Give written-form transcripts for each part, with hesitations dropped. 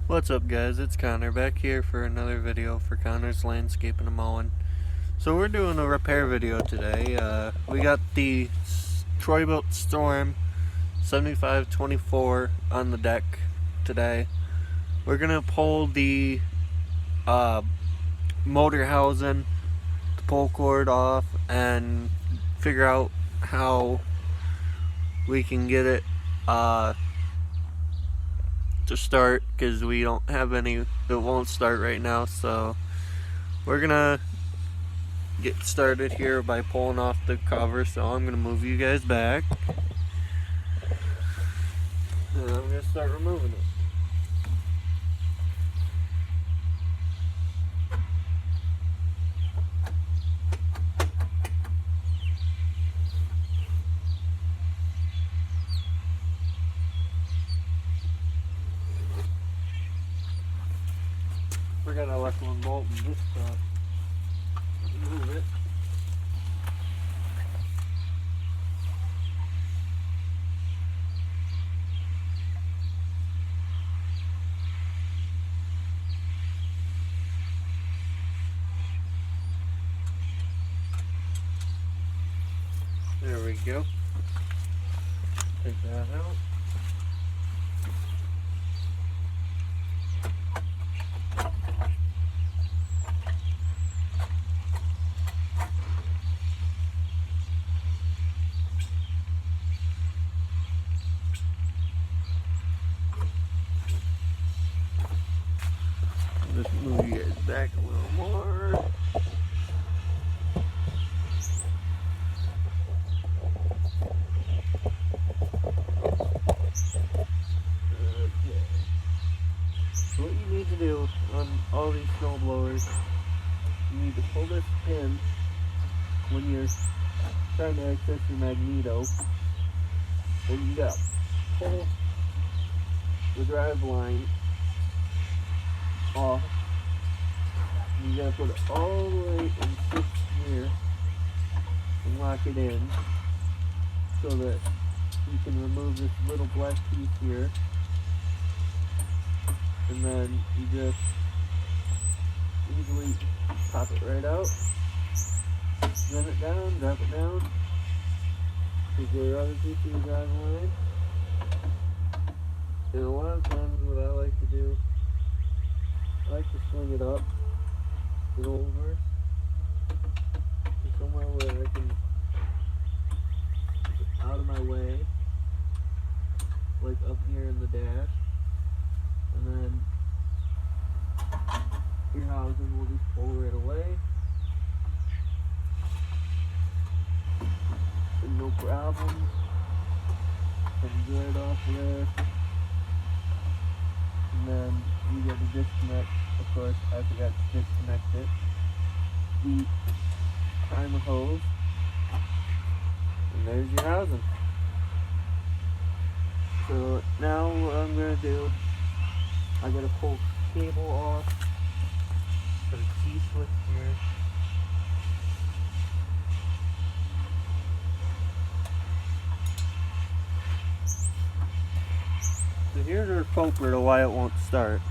What's up guys, it's Connor back here for another video for Connor's Landscaping and Mowing. So we're doing a repair video today. We got the Troy-Bilt Storm 7524 on the deck today. We're gonna pull the motor housing, the pull cord off, and figure out how we can get it to start, because we don't have any, it won't start right now. So we're gonna get started here by pulling off the cover. So I'm gonna move you guys back and I'm gonna start removing it. We're gonna left one bolt and just move it. There we go. Take that out. Just move you guys back a little more. Okay. So what you need to do on all these snow blowers, you need to pull this pin when you're trying to access your magneto, and you gotta pull the drive line off. You gotta put it all the way in fifth gear and lock it in so that you can remove this little black piece here, and then you just easily pop it right out, run it down, drop it down, take your other piece of your drive line. And a lot of times what I like to do, I like to swing it up and over to somewhere where I can get out of my way, like up here in the dash, and then your housing will just pull right away, and no problems. Comes right off there, and then you got to disconnect. Of course, I forgot to disconnect it. The primer hose, and there's your housing. So now what I'm gonna do, I gotta pull cable off for the key switch here. So here's our culprit of why it won't start.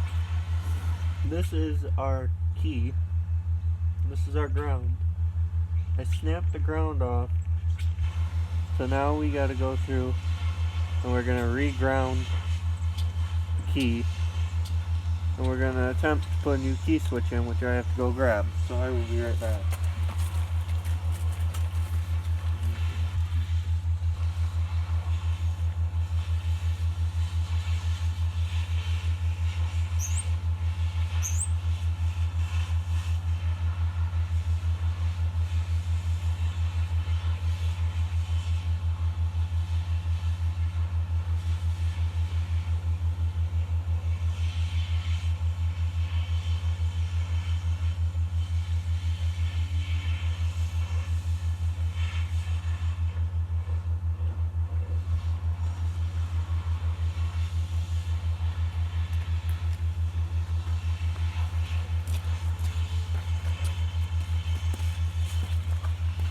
This is our key. This is our ground. I snapped the ground off. So now we gotta go through and we're gonna re-ground the key. And we're gonna attempt to put a new key switch in, which I have to go grab. So I will be right back.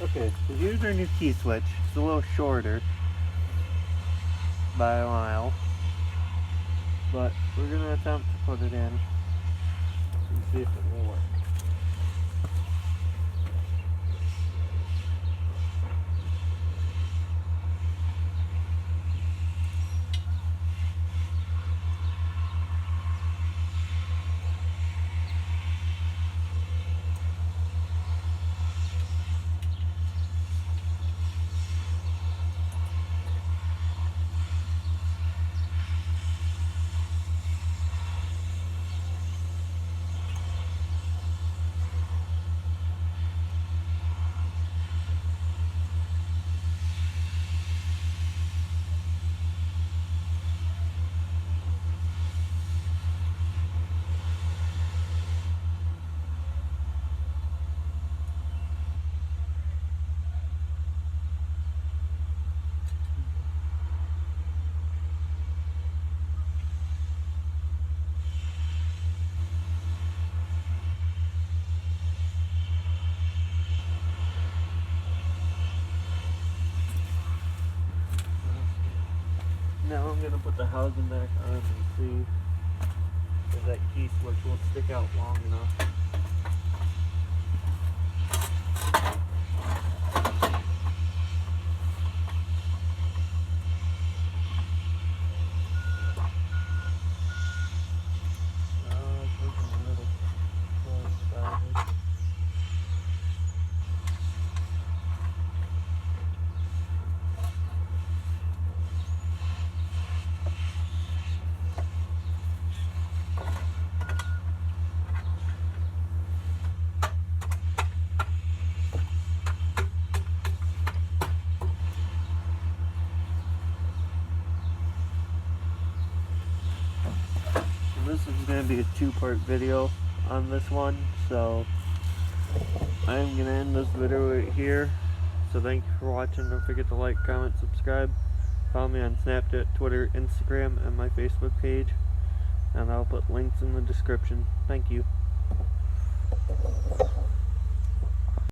Okay, so here's our new key switch. It's a little shorter by a mile. but we're going to attempt to put it in and see if it will work. Now I'm going to put the housing back on and see if that key switch will stick out long enough. This is going to be a two-part video on this one, so I'm going to end this video right here. So thank you for watching. Don't forget to like, comment, subscribe. Follow me on Snapchat, Twitter, Instagram, and my Facebook page. And I'll put links in the description. Thank you.